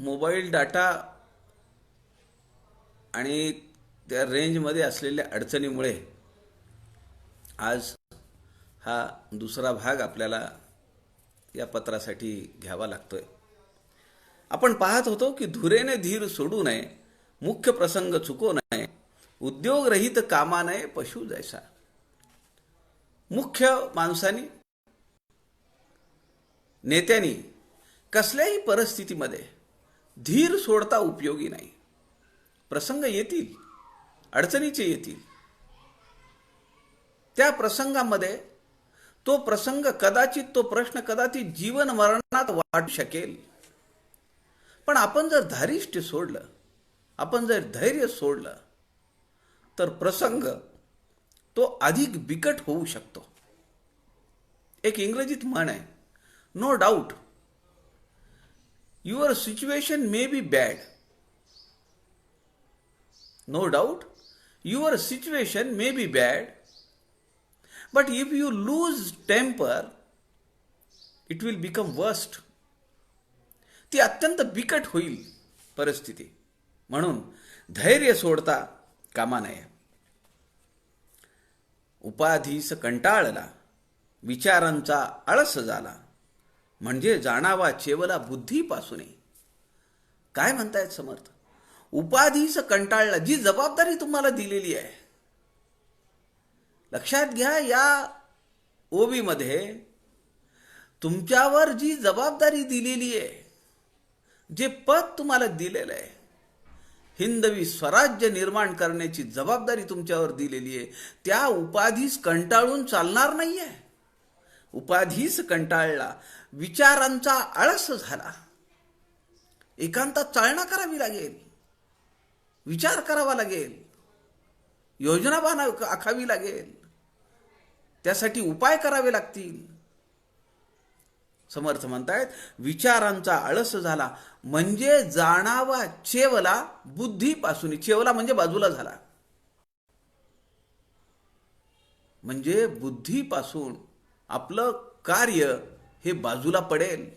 Mobile data आणि त्या रेंजमध्ये असलेल्या अडचणीमुळे आज हा दुसरा भाग आपल्याला या पत्रासाठी घ्यावा लागतोय. आपण पाहत होतो की धुरेने धीर सोडू नये, मुख्य प्रसंग चुको नये, उद्योग रहित कामा नये पशु जैसा. मुख्य माणसानी, नेत्यांनी कसल्याही परिस्थितीमध्ये धीर सोडता उपयोगी नाही. प्रसंग येतील, अडचणीचे येतील. त्या प्रसंगामध्ये तो प्रसंग कदाचित, तो प्रश्न कदाचित जीवन मरणात वाटू शकेल. पण आपण जर धारिष्ट्य सोडलं, आपण जर धैर्य सोडलं, तर प्रसंग तो अधिक बिकट होऊ शकतो. एक इंग्रजीत म्हण आहे, no doubt your situation may be bad. No doubt your situation may be bad, but if you lose temper, it will become worst. ती अत्यंत बिकट होईल परिस्थिती. म्हणून धैर्य सोडता कामा नये. उपाधीस कंटाळला, विचारांचा आळस झाला, म्हणजे जाणावा चेवला बुद्धीपासून. काय म्हणतायत समर्थ? उपाधीस कंटाळला, जी जबाबदारी तुम्हाला दिलेली आहे. लक्षात घ्या, या ओबीमध्ये तुमच्यावर जी जबाबदारी दिलेली आहे, जे पद तुम्हाला दिलेलं आहे, हिंदवी स्वराज्य निर्माण करण्याची जबाबदारी तुमच्यावर दिलेली आहे, त्या उपाधीस कंटाळून चालणार नाहीये. उपाधीस कंटाळला, विचारांचा आळस झाला. एकांतात चालना करावी लागेल, विचार करावा लागेल, योजना आखावी लागेल, त्यासाठी उपाय करावे लागतील. समर्थ म्हणतायत, विचारांचा आळस झाला, म्हणजे जाणावा चेवला बुद्धीपासून. चेवला म्हणजे बाजूला झाला, म्हणजे बुद्धीपासून आपलं कार्य हे बाजूला पडेल,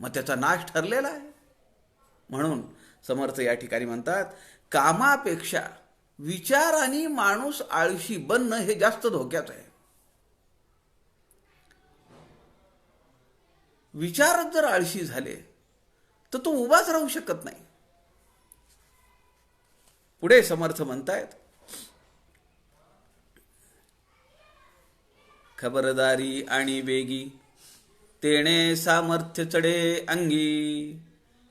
मग त्याचा नाश ठरलेला आहे. म्हणून समर्थ या ठिकाणी म्हणतात, कामापेक्षा विचारांनी माणूस आळशी बनणं हे जास्त धोक्याचं आहे. विचारच जर आळशी झाले तर तो उभाच राहू शकत नाही. पुढे समर्थ म्हणतायत, खबरदारी आणि वेगी, तेणे सामर्थ्य चढे अंगी,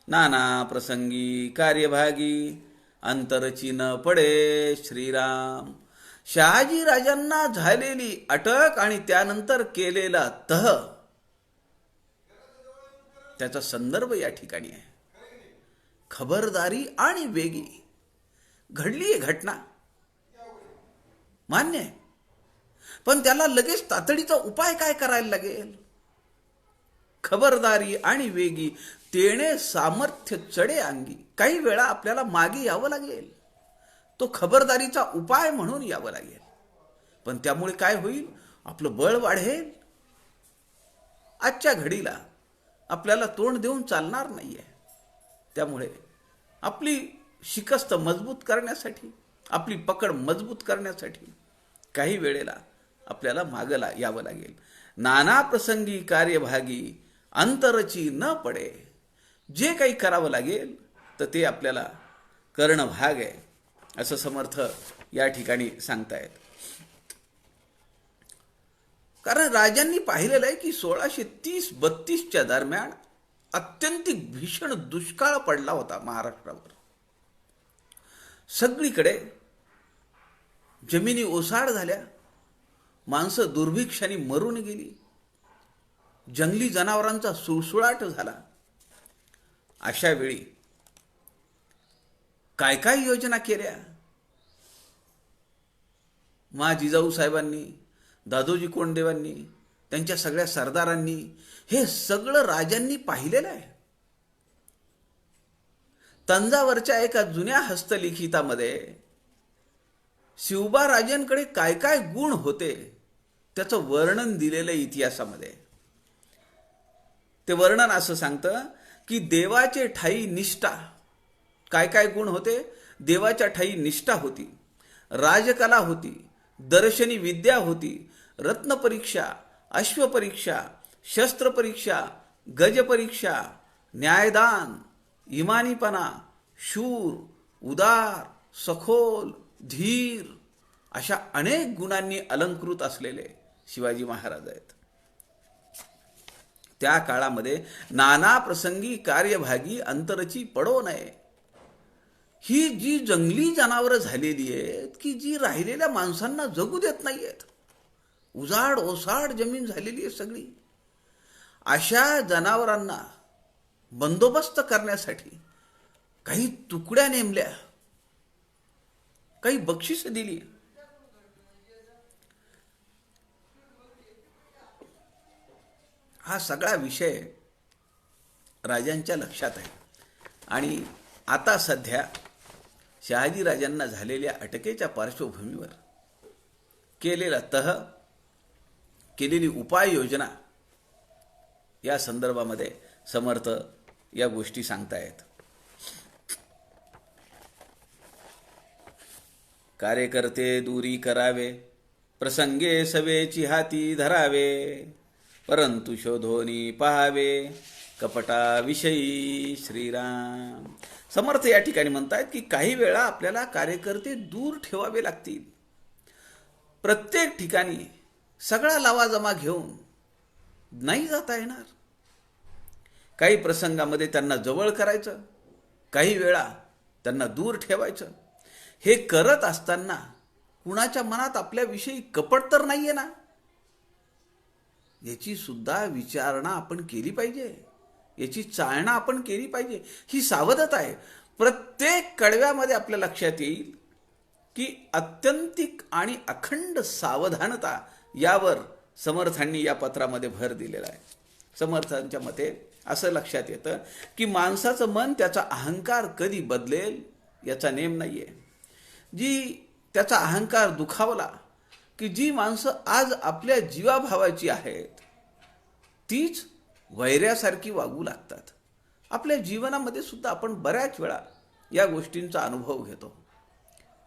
नाना प्रसंगी कार्यभागी, अंतरची न पडे श्रीराम. शहाजी राजांना झालेली अटक आणि त्यानंतर केलेला तह, त्याचा संदर्भ या ठिकाणी आहे. खबरदारी आणि वेगी, घडली आहे घटना, मान्य आहे, पण त्याला लगेच तातडीचा उपाय काय करायला लागेल? खबरदारी आणि वेगी, तेणे सामर्थ्य चढे अंगी. काही वेळा आपल्याला मागे यावं लागेल, तो खबरदारीचा उपाय म्हणून यावं लागेल. पण त्यामुळे काय होईल? आपलं बळ वाढेल. आजच्या घडीला आपल्याला तोंड देऊन चालणार नाहीये. त्यामुळे आपली शिकस्त मजबूत करण्यासाठी, आपली पकड मजबूत करण्यासाठी काही वेळेला आपल्याला मागं यावं लागेल. नाना प्रसंगी कार्यभागी, अंतरची न पडे. जे काही करावं लागेल तर ते आपल्याला करणं भाग आहे, असं समर्थ या ठिकाणी सांगतायत. कारण राजांनी पाहिलेलं आहे की 1630-32च्या दरम्यान अत्यंतिक भीषण दुष्काळ पडला होता महाराष्ट्रावर. सगळीकडे जमिनी ओसाड झाल्या, माणसं दुर्भिक्षाने मरून गेली, जंगली जनावरांचा सुळसुळाट झाला. अशा वेळी काय काय योजना केल्या मा जिजाऊ साहेबांनी, दादोजी कोंडदेवांनी, त्यांच्या सगळ्या सरदारांनी, हे सगळं राजांनी पाहिलेलं आहे. तंजावरच्या एका जुन्या हस्तलिखितामध्ये शिवबा राजांकडे काय काय गुण होते त्याचं वर्णन दिलेलं इतिहासामध्ये. ते वर्णन असं सांगतं की देवाचे ठाई निष्ठा. काय काय गुण होते? देवाच्या ठाई निष्ठा होती, राजकला होती, दर्शनी विद्या होती, रत्नपरीक्षा, अश्वपरीक्षा, शस्त्रपरीक्षा, गजपरीक्षा, न्यायदान, इमानीपणा, शूर, उदार, सखोल, धीर अशा अनेक गुणांनी अलंकृत असलेले शिवाजी महाराज आहेत. त्या काळामध्ये नाना प्रसंगी कार्यभागी अंतरची पडो नये. ही जी जंगली जनावरं झालेली आहेत की जी राहिलेल्या माणसांना जगू देत नाहीयेत, उजाड ओसाड जमीन झालेली आहे सगळी, अशा जनावरांना बंदोबस्त करण्यासाठी काही तुकड्या नेमल्या, काही बक्षीस दिली. हा सगळा विषय राजांच्या लक्षात आहे. आणि आता सध्या शहाजीराजांना झालेल्या अटकेच्या पार्श्वभूमीवर केलेली उपाययोजना या संदर्भामध्ये समर्थ या गोष्टी सांगतायत. कार्यकर्ते दूरी करावे, प्रसंगे सवेची हाती धरावे, परंतु शोधोनी पहावे कपटाविषयी श्रीराम. समर्थ या ठिकाणी म्हणतात की काही वेळा आपल्याला कार्यकर्ते दूर ठेवावे लागतील. प्रत्येक ठिकाणी सगळा लावाजमा घेऊन नाही जाता येणार. काही प्रसंगामध्ये त्यांना जवळ करायचं, काही वेळा त्यांना दूर ठेवायचं. हे करत असताना कुणाच्या मनात आपल्याविषयी कपट तर नाहीये ना, याची सुद्धा विचारणा आपण केली पाहिजे, याची चाळणा आपण केली पाहिजे. ही सावधता आहे. प्रत्येक कडव्यामध्ये आपल्या लक्षात येईल की अत्यंतिक आणि अखंड सावधानता यावर समर्थांनी या पत्रामध्ये भर दिलेला आहे. समर्थांच्या मते असं लक्षात येतं की माणसाचं मन त्याचा अहंकार कधी बदलेल याचा नेम नाहीये. जी त्याचा अहंकार दुखावला की जी माणसं आज आपल्या जीवाभावाची आहेत तीच वैऱ्यासारखी वागू लागतात. आपल्या जीवनामध्ये सुद्धा आपण बऱ्याच वेळा या गोष्टींचा अनुभव घेतो.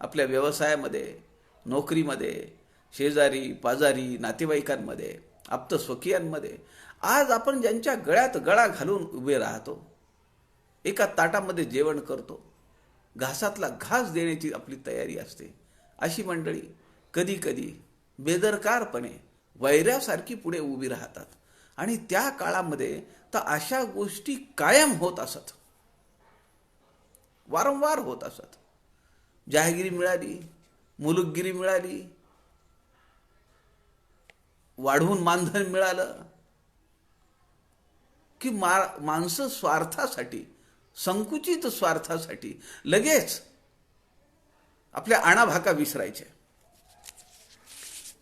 आपल्या व्यवसायामध्ये, नोकरीमध्ये, शेजारी पाजारी, नातेवाईकांमध्ये, आप्तस्वकीयांमध्ये आज आपण ज्यांच्या गळ्यात गळा घालून उभे राहतो, एका ताटामध्ये जेवण करतो, घासातला घास देण्याची आपली तयारी असते, अशी मंडळी कधी कधी बेदरकारपणे वैऱ्यासारखी पुढे उभी राहतात. आणि त्या काळामध्ये तर अशा गोष्टी कायम होत असत, वारंवार होत असत. जहागिरी मिळाली, मुलुकगिरी मिळाली, वाढवून मानधन मिळालं की माणसं स्वार्थासाठी, संकुचित स्वार्थासाठी लगेच आपल्या आणाभाका विसरायचे.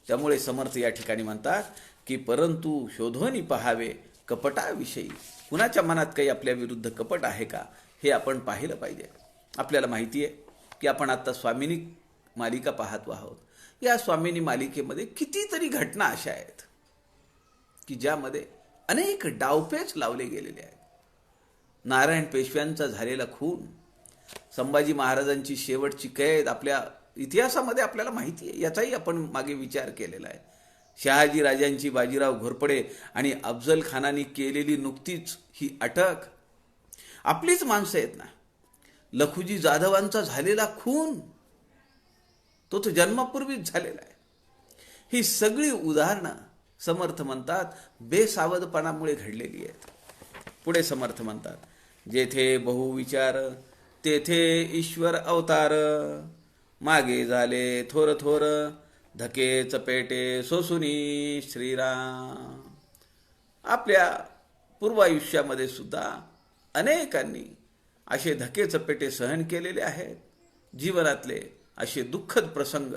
त्यामुळे समर्थ या ठिकाणी म्हणतात की परंतु शोधोनी पहावे कपटाविषयी. कुणाच्या मनात काही आपल्या विरुद्ध कपट आहे का हे आपण पाहिलं पाहिजे. आपल्याला माहिती आहे की आपण आता स्वामिनी मालिका पाहतो आहोत. या स्वामिनी मालिकेमध्ये कितीतरी घटना अशा आहेत की ज्यामध्ये अनेक डावपेच लावले गेलेले आहेत. नारायण पेशव्यांचा झालेला खून, संभाजी महाराजांची शेवटची कैद आपल्या इतिहासामध्ये आपल्याला माहिती आहे, याचाही आपण मागे विचार केलेला आहे. शहाजी राजांची बाजीराव घोरपडे आणि अफजल खानाने केलेली नुकतीच ही अटक, आपलीच माणसं आहेत ना. लखुजी जाधवांचा झालेला खून तो तर जन्मापूर्वीच झालेला आहे. ही सगळी उदाहरणं समर्थ म्हणतात बेसावधपणामुळे घडलेली आहेत. पुढे समर्थ म्हणतात जेथे बहुविचार तेथे ईश्वर अवतार, मागे झाले थोर थोर धके चपेटे सोसुनी श्रीराम. आपल्या पूर्वायुष्यामध्ये सुद्धा अनेकांनी असे धके चपेटे सहन केलेले आहेत. जीवनातले असे दुःखद प्रसंग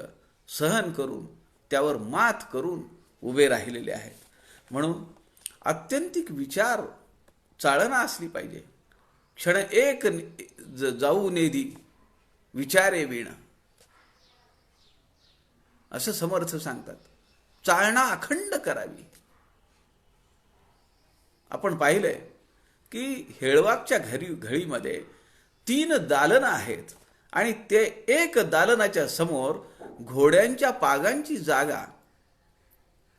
सहन करून त्यावर मात करून उभे राहिलेले आहेत. म्हणून आत्यंतिक विचार चाळणा असली पाहिजे. क्षण एक जाऊ नेदी विचारे वीण, असं समर्थ सांगतात. चाळणा अखंड करावी. आपण पाहिलंय की हेळवाकच्या घळीमध्ये 3 दालनं आहेत आणि ते एक दालनाच्या समोर घोड्यांच्या पागांची जागा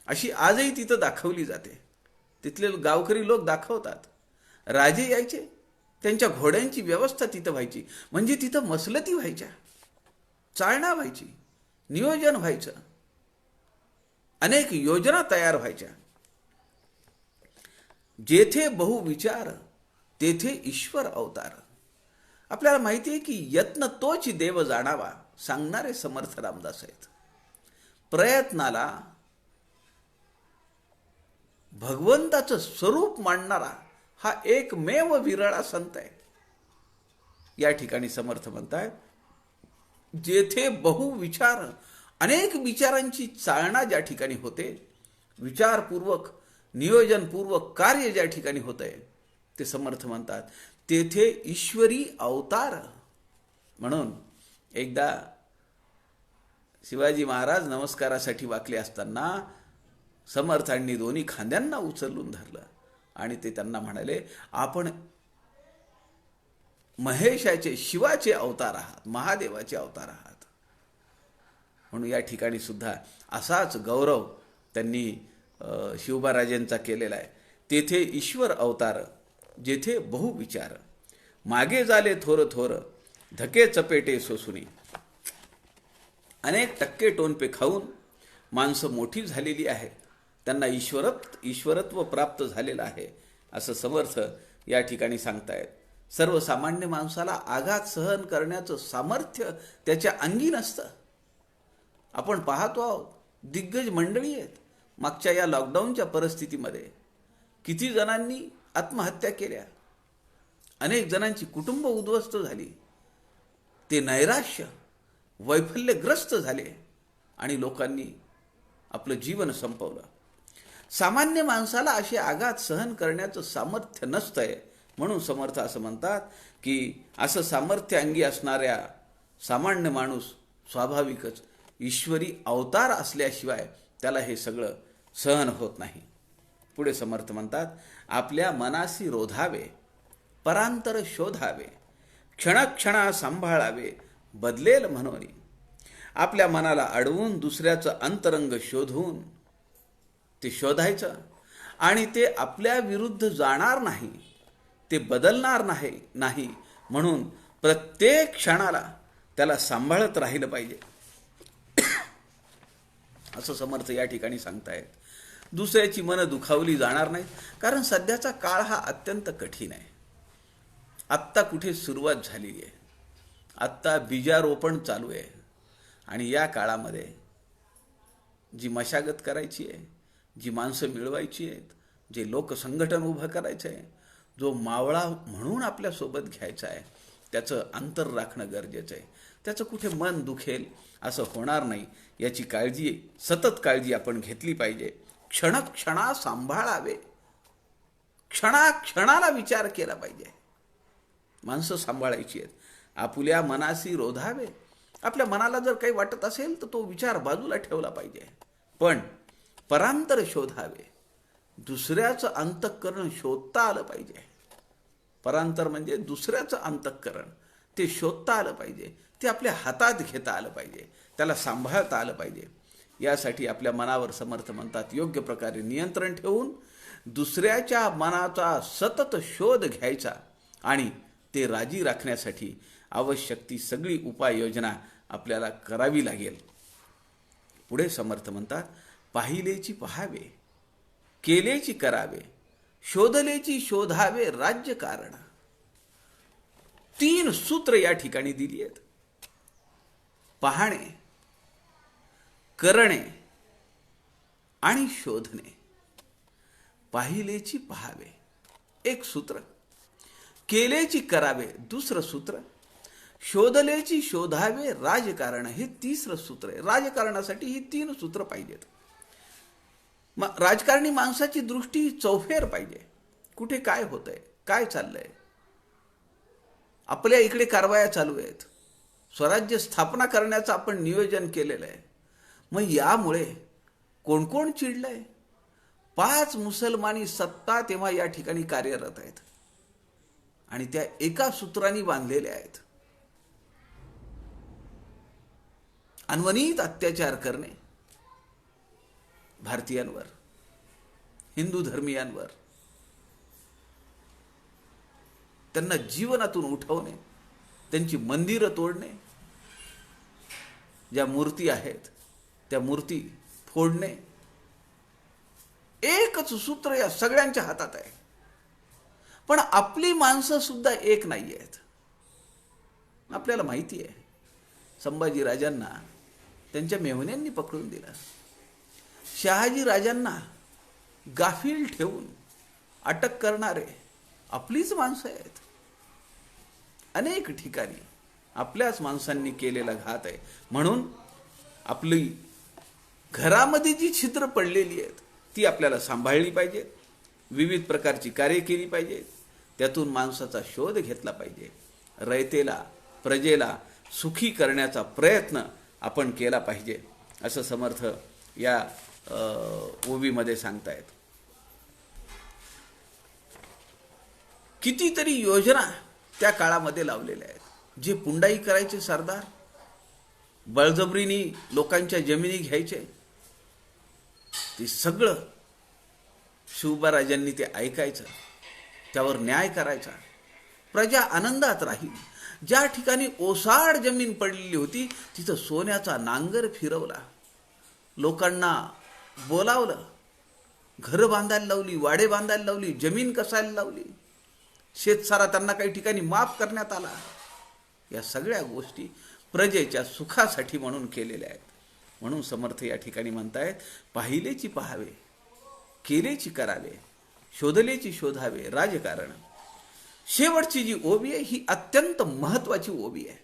अशी आजही तिथं दाखवली जाते. तिथले गावकरी लोक दाखवतात. राजे यायचे, त्यांच्या घोड्यांची व्यवस्था तिथं व्हायची. म्हणजे तिथं मसलती व्हायच्या, चाळणा व्हायची, नियोजन व्हायचं, अनेक योजना तयार व्हायच्या. जेथे बहुविचार तेथे ईश्वर अवतार. आपल्याला माहिती आहे की यत्न तोच देव जाणावा सांगणारे समर्थ रामदास आहेत. प्रयत्नाला भगवंताचं स्वरूप मांडणारा हा एकमेव विरळा संत आहे. या ठिकाणी समर्थ म्हणतायत, जेथे बहुविचार, अनेक विचारांची चालना ज्या ठिकाणी होते, विचारपूर्वक नियोजनपूर्वक कार्य ज्या ठिकाणी होत आहे, ते समर्थ म्हणतात तेथे ईश्वरी अवतार. म्हणून एकदा शिवाजी महाराज नमस्कारासाठी वाकले असताना समर्थांनी दोन्ही खांद्यांना उचलून धरलं आणि ते त्यांना म्हणाले, आपण महेशाचे, शिवाचे अवतार आहात, महादेवाचे अवतार आहात. म्हणून या ठिकाणी सुद्धा असाच गौरव त्यांनी शिवबाराजांचा केलेला आहे. तेथे ईश्वर अवतार, जेथे बहुविचार, मागे झाले थोर थोर, धके चपेटे सोसुनी. अनेक टक्के टोनपे खाऊन माणसं मोठी झालेली आहेत, त्यांना ईश्वरत्व प्राप्त झालेलं आहे, असं समर्थ या ठिकाणी सांगतायत. सर्वसामान्य माणसाला आघात सहन करण्याचं सामर्थ्य त्याच्या अंगी नसतं. आपण पाहतो आहोत, दिग्गज मंडळी आहेत. मागच्या या लॉकडाऊनच्या परिस्थितीमध्ये किती जणांनी आत्महत्या केल्या, अनेक जणांची कुटुंब उद्ध्वस्त झाली, ते नैराश्य, वैफल्यग्रस्त झाले आणि लोकांनी आपलं जीवन संपवलं. सामान्य माणसाला असे आघात सहन करण्याचं सामर्थ्य नसतंय. म्हणून समर्थ असं म्हणतात की असं सामर्थ्य अंगी असणाऱ्या सामान्य माणूस स्वाभाविकच ईश्वरी अवतार असल्याशिवाय त्याला हे सगळं सहन होत नाही. पुढे समर्थ म्हणतात, आपल्या मनासी रोधावे, परांतर शोधावे, क्षणक्षणा सांभाळावे, बदलेल म्हणून. आपल्या मनाला अडवून दुसऱ्याचं अंतरंग शोधून ते शोधायचं आणि ते आपल्या विरुद्ध जाणार नाही, ते बदलणार नाही. म्हणून प्रत्येक क्षणाला त्याला सांभाळत राहिलं पाहिजे, असं समर्थ या ठिकाणी सांगतायत. दुसऱ्याची मनं दुखावली जाणार नाहीत, कारण सध्याचा काळ हा अत्यंत कठीण आहे. आत्ता कुठे सुरुवात झालेली आहे, आत्ता बीजारोपण चालू आहे आणि या काळामध्ये जी मशागत करायची आहे, जी माणसं मिळवायची आहेत, जे लोकसंघटन उभं करायचं आहे, जो मावळा म्हणून आपल्यासोबत घ्यायचा आहे, त्याचं अंतर राखणं गरजेचं आहे. त्याचं कुठे मन दुखेल असं होणार नाही याची सतत काळजी आपण घेतली पाहिजे. क्षणक्षणा सांभाळावे, क्षणाक्षणाला विचार केला पाहिजे. माणसं सांभाळायची आहेत. आपुल्या मनासी रोधावे, आपल्या मनाला जर काही वाटत असेल तर तो विचार बाजूला ठेवला पाहिजे. पण परांतर शोधावे, दुसऱ्याचं अंतःकरण शोधता आलं पाहिजे. परांतर म्हणजे दुसऱ्याचं अंतःकरण, ते शोधता आलं पाहिजे, ते आपल्या हातात घेता आलं पाहिजे, त्याला सांभाळता आलं पाहिजे. यासाठी आपल्या मनावर समर्थ म्हणतात योग्य प्रकारे नियंत्रण ठेवून दुसऱ्याच्या मनाचा सतत शोध घ्यायचा आणि ते राजी राखण्यासाठी आवश्यक ती सगळी उपाययोजना आपल्याला करावी लागेल. पुढे समर्थ म्हणतात, पाहिलेची पहावे, केलेची करावे, शोधलेची शोधावे राज्यकारण. 3 सूत्र या ठिकाणी दिली आहेत. पाहणे, करणे आणि शोधणे. पाहिलेची पहावे एक सूत्र, केलेची करावे दुसरं सूत्र, शोधलेची शोधावे राजकारण हे तिसरं सूत्र आहे. राजकारणासाठी ही 3 सूत्र पाहिजेत. राजकारणी माणसाची दृष्टी चौफेर पाहिजे. कुठे काय होतंय, काय चाललंय, आपल्या इकडे कारवाया चालू आहेत, स्वराज्य स्थापना करण्याचं आपण नियोजन केलेलं आहे. मग यामुळे कोण कोण चिडलंय? 5 मुसलमानी सत्ता तेव्हा या ठिकाणी कार्यरत आहेत. आणि त्या एका सूत्राने बांधलेल्या आहेत. अनवनीत अत्याचार करणे भारतीयांवर, हिंदू धर्मीयांवर, त्यांना जीवनातून उठवणे, त्यांची मंदिरं तोडणे, ज्या मूर्ती आहेत त्या मूर्ती फोडणे, एकच सूत्र या सगळ्यांच्या हातात आहे. पण आपली माणसं सुद्धा एक नाही आहेत. आपल्याला माहिती आहे, संभाजी राजांना त्यांच्या मेहुण्यांनी पकडून दिलं. शहाजी राजांना गाफील ठेवून अटक करणारे आपलीच माणसं आहेत. अनेक ठिकाणी आपल्याच माणसांनी केलेला घात आहे. म्हणून आपली घरामध्ये जी छिद्र पडलेली आहेत ती आपल्याला सांभाळली पाहिजे. विविध प्रकारची कार्य केली पाहिजे. त्यातून माणसाचा शोध घेतला पाहिजे. रयतेला, प्रजेला सुखी करण्याचा प्रयत्न आपण केला पाहिजे, असं समर्थ या ओवीमध्ये सांगतायत. कितीतरी योजना त्या काळामध्ये लावलेल्या आहेत. जे पुंडाई करायचे सरदार, बळजबरीने लोकांच्या जमिनी घ्यायचे, ते सगळं शिवबाराजांनी ते ऐकायचं, त्यावर न्याय करायचा, प्रजा आनंदात राहील. ज्या ठिकाणी ओसाड जमीन पडलेली होती तिथं सोन्याचा नांगर फिरवला, लोकांना बोलावलं, घरं बांधायला लावली, वाडे बांधायला लावली, जमीन कसायला लावली, शेतसारा त्यांना काही ठिकाणी माफ करण्यात आला. या सगळ्या गोष्टी प्रजेच्या सुखासाठी म्हणून केलेल्या आहेत. म्हणून समर्थ या ठिकाणी म्हणतायत, पाहिलेची पाहावे, केलेची करावे, शोधलेची शोधावे राजकारण. शेवटची जी ओवी आहे ही अत्यंत महत्वाची ओवी आहे.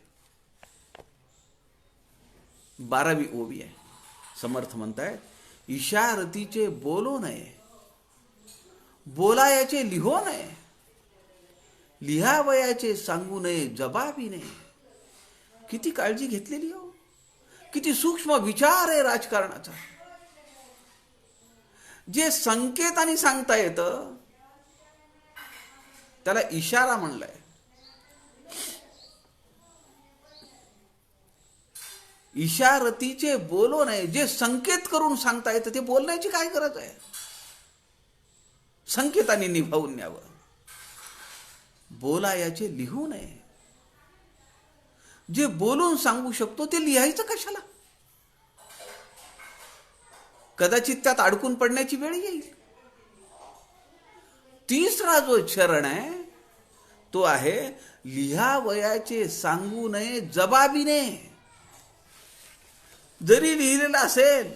12वी ओवी आहे. समर्थ म्हणतायत, इशारतीचे बोलो नये, बोलायाचे लिहो नये, लिहावयाचे सांगू नये जबाबी नये. किती काळजी घेतलेली हो, किती सूक्ष्म विचार आहे राजकारणाचा. जे संकेताने सांगता येतं त्याला इशारा म्हणलाय. इशारतीचे बोलो नये, जे संकेत करून सांगता येतं ते बोलण्याची काय गरज आहे. संकेताने निभावून न्यावं. बोलायाचे लिहू नये, जे बोलून सांगू शकतो ते लिहायचं कशाला. कदाचित त्यात अडकून पडण्याची वेळ येईल. तिसरा जो चरण आहे तो आहे लिहावयाचे सांगू नये जबाबीने. जरी लिहिलेलं असेल,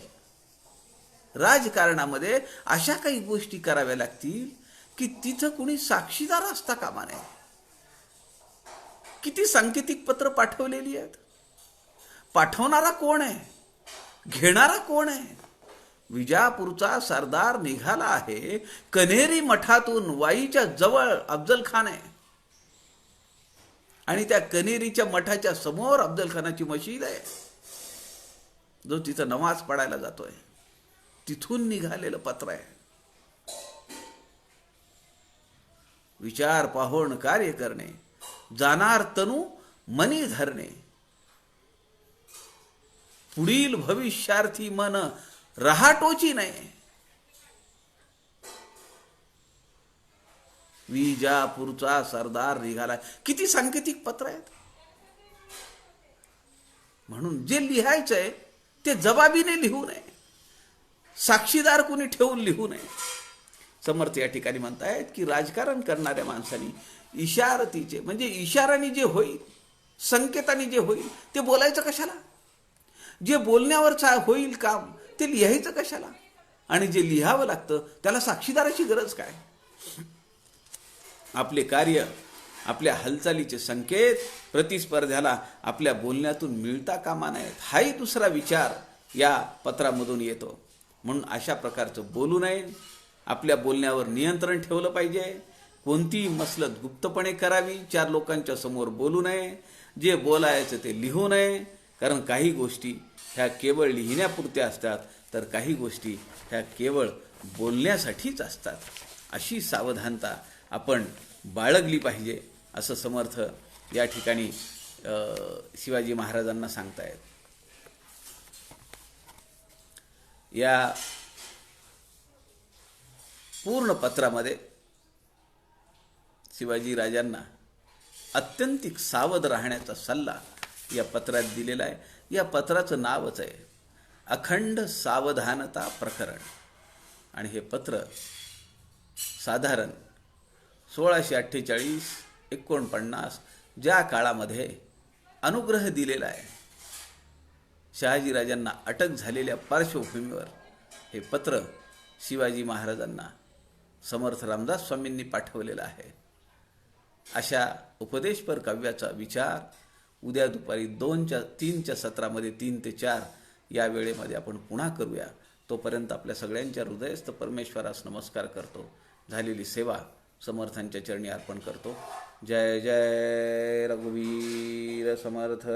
राजकारणामध्ये अशा काही गोष्टी कराव्या लागतील की तिथं कुणी साक्षीदार असता कामा नये. किती सांकेतिक पत्र पाठवलेली आहेत. पाठवणारा कोण आहे, घेणारा कोण आहे. विजापूरचा सरदार निघाला आहे कन्हेरी मठातून, वाईच्या जवळ अफजल खान आहे, आणि त्या कन्हेरीच्या मठाच्या समोर अफजल खानाची मशीद आहे, जो तिथं नमाज पडायला जातोय. तिथून निघालेलं पत्र आहे. विचार पाहोण कार्य करणे, जाणार तनु मनी धरणे, पुढील भविष्यार्थी मन रहाटोची नाही. विजापूरचा सरदार निघाला. किती सांकेतिक पत्र आहेत. म्हणून जे लिहायचंय ते जबाबीने लिहू नये, साक्षीदार कोणी ठेवून लिहू नये. समर्थ या ठिकाणी म्हणतायत की राजकारण करणाऱ्या माणसांनी इशारतीचे, म्हणजे इशाराने जे होईल, संकेताने जे होईल ते बोलायचं कशाला. जे बोलण्यावर होईल काम ते लिहायचं कशाला. आणि जे लिहावं लागतं त्याला साक्षीदाराची गरज काय. आपले कार्य, आपल्या हालचालीचे संकेत प्रतिस्पर्ध्याला आपल्या बोलण्यातून मिळता कामा नयेत. हाही दुसरा विचार या पत्रामधून येतो. म्हणून अशा प्रकारचं बोलू नये. आपल्या बोलण्यावर नियंत्रण ठेवलं पाहिजे. कोणतीही मसलत गुप्तपणे करावी. 4 लोकांच्या समोर बोलू नये. जे बोलायचं ते लिहू नये. कारण काही गोष्टी ह्या केवळ लिहिण्यापुरत्या असतात, तर काही गोष्टी ह्या केवळ बोलण्यासाठीच असतात. अशी सावधानता आपण बाळगली पाहिजे. असं समर्थ या ठिकाणी शिवाजी महाराजांना सांगतायत. या पूर्ण पत्रामध्ये शिवाजी राजांना अत्यंतिक सावध राहण्याचा सल्ला या पत्रात दिलेला आहे. या पत्राचं नावच आहे अखंड सावधानता प्रकरण. आणि हे पत्र साधारण 1648-49 ज्या काळामध्ये अनुग्रह दिलेला आहे, शहाजीराजांना अटक झालेल्या पार्श्वभूमीवर हे पत्र शिवाजी महाराजांना समर्थ रामदास स्वामींनी पाठवलेलं आहे. अशा उपदेशपर काव्याचा विचार उद्या दुपारी 3च्या सत्रामध्ये 3 ते 4 या वेळेमध्ये आपण पुन्हा करूया. तोपर्यंत आपल्या सगळ्यांच्या हृदयस्थ परमेश्वरास नमस्कार करतो. झालेली सेवा समर्थांच्या चरणी अर्पण करतो. जय जय रघुवीर समर्थ.